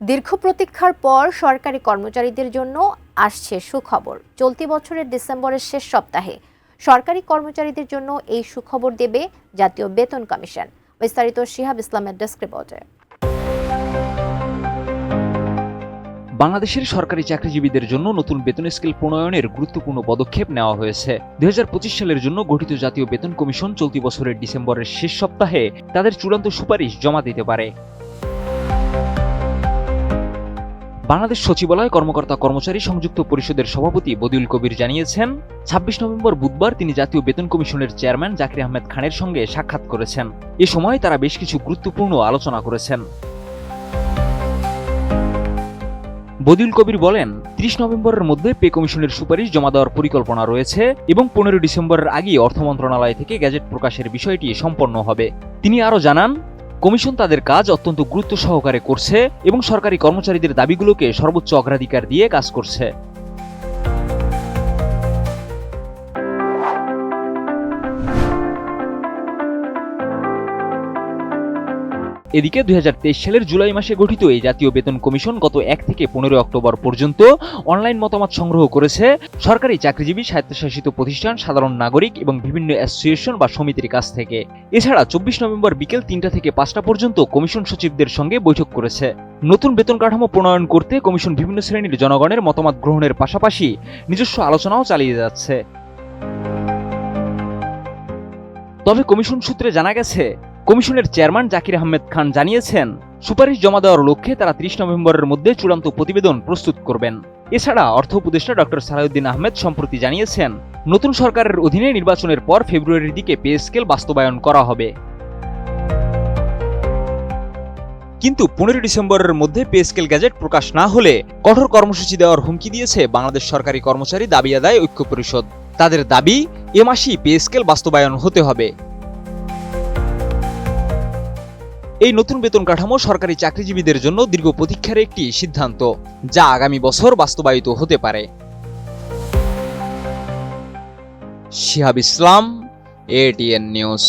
দীর্ঘ প্রতীক্ষার পর সরকারি কর্মচারীদের জন্য আসছে সুখবর। চলতি বছরের ডিসেম্বরের শেষ সপ্তাহে সরকারি কর্মচারীদের জন্য এই সুখবর দেবে জাতীয় বেতন কমিশন। বিস্তারিত শিহাব ইসলামের ডেস্ক রিপোর্টে। বাংলাদেশের সরকারি চাকরিজীবীদের জন্য নতুন বেতন স্কেল প্রণয়নের গুরুত্বপূর্ণ পদক্ষেপ নেওয়া হয়েছে। 2025 সালের জন্য গঠিত জাতীয় বেতন কমিশন চলতি বছরের ডিসেম্বরের শেষ সপ্তাহে তাদের চূড়ান্ত সুপারিশ জমা দিতে পারে। বাংলাদেশ সচিবালয় কর্মকর্তা কর্মচারী সংযুক্ত পরিষদের সভাপতি বদিউল কবির জানিয়েছেন, 26 নভেম্বর বুধবার তিনি জাতীয় বেতন কমিশনের চেয়ারম্যান জাকির আহমেদ খানের সঙ্গে সাক্ষাৎ করেছেন। এ সময় তারা বেশ কিছু গুরুত্বপূর্ণ আলোচনা করেছেন। বদিউল কবির বলেন, 30 নভেম্বরের মধ্যে পে কমিশনের সুপারিশ জমা দেওয়ার পরিকল্পনা রয়েছে এবং 15 ডিসেম্বরের আগেই অর্থ মন্ত্রণালয় থেকে গ্যাজেট প্রকাশের বিষয়টি সম্পন্ন হবে। তিনি আরও জানান, কমিশন তাদের কাজ অত্যন্ত গুরুত্ব সহকারে করছে এবং সরকারি কর্মচারীদের দাবিগুলোকে সর্বোচ্চ অগ্রাধিকার দিয়ে কাজ করছে। এদিকে 2023 সালের জুলাই মাসে গঠিত এই জাতীয় বেতন কমিশন গত 1 থেকে 15 অক্টোবর পর্যন্ত অনলাইন মতামত সংগ্রহ করেছে সরকারি চাকরিজীবী, স্বায়ত্তশাসিত প্রতিষ্ঠান, সাধারণ নাগরিক এবং বিভিন্ন অ্যাসোসিয়েশন বা সমিতির কাছ থেকে। এছাড়া 24 নভেম্বর বিকেল 3টা থেকে 5টা পর্যন্ত কমিশন সচিবদের সঙ্গে বৈঠক করেছে। নতুন বেতন কাঠামো প্রণয়ন করতে কমিশন বিভিন্ন শ্রেণীর জনগণের মতামত গ্রহণের পাশাপাশি নিজস্ব আলোচনাও চালিয়ে যাচ্ছে। তবে কমিশন সূত্রে জানা গেছে, কমিশনের চেয়ারম্যান জাকির আহমেদ খান জানিয়েছেন, সুপারিশ জমা দেওয়ার লক্ষ্যে তারা 30 নভেম্বরের মধ্যে চূড়ান্ত প্রতিবেদন প্রস্তুত করবেন। এছাড়া অর্থ উপদেষ্টা ডক্টর সালাউদ্দিন আহমেদ সম্প্রতি জানিয়েছেন, নতুন সরকারের অধীনে নির্বাচনের পর ফেব্রুয়ারির দিকে পে স্কেল বাস্তবায়ন করা হবে। কিন্তু 15 ডিসেম্বরের মধ্যে পে স্কেল গ্যাজেট প্রকাশ না হলে কঠোর কর্মসূচি দেওয়ার হুমকি দিয়েছে বাংলাদেশ সরকারি কর্মচারী দাবি আদায় ঐক্য পরিষদ। তাদের দাবি, এ মাসেই পে স্কেল বাস্তবায়ন হতে হবে। এই নতুন বেতন কাঠামো সরকারি চাকরিজীবীদের জন্য দীর্ঘ প্রতীক্ষার একটি সিদ্ধান্ত, যা আগামী বছর বাস্তবায়িত হতে পারে। শিহাব ইসলাম, ATN নিউজ।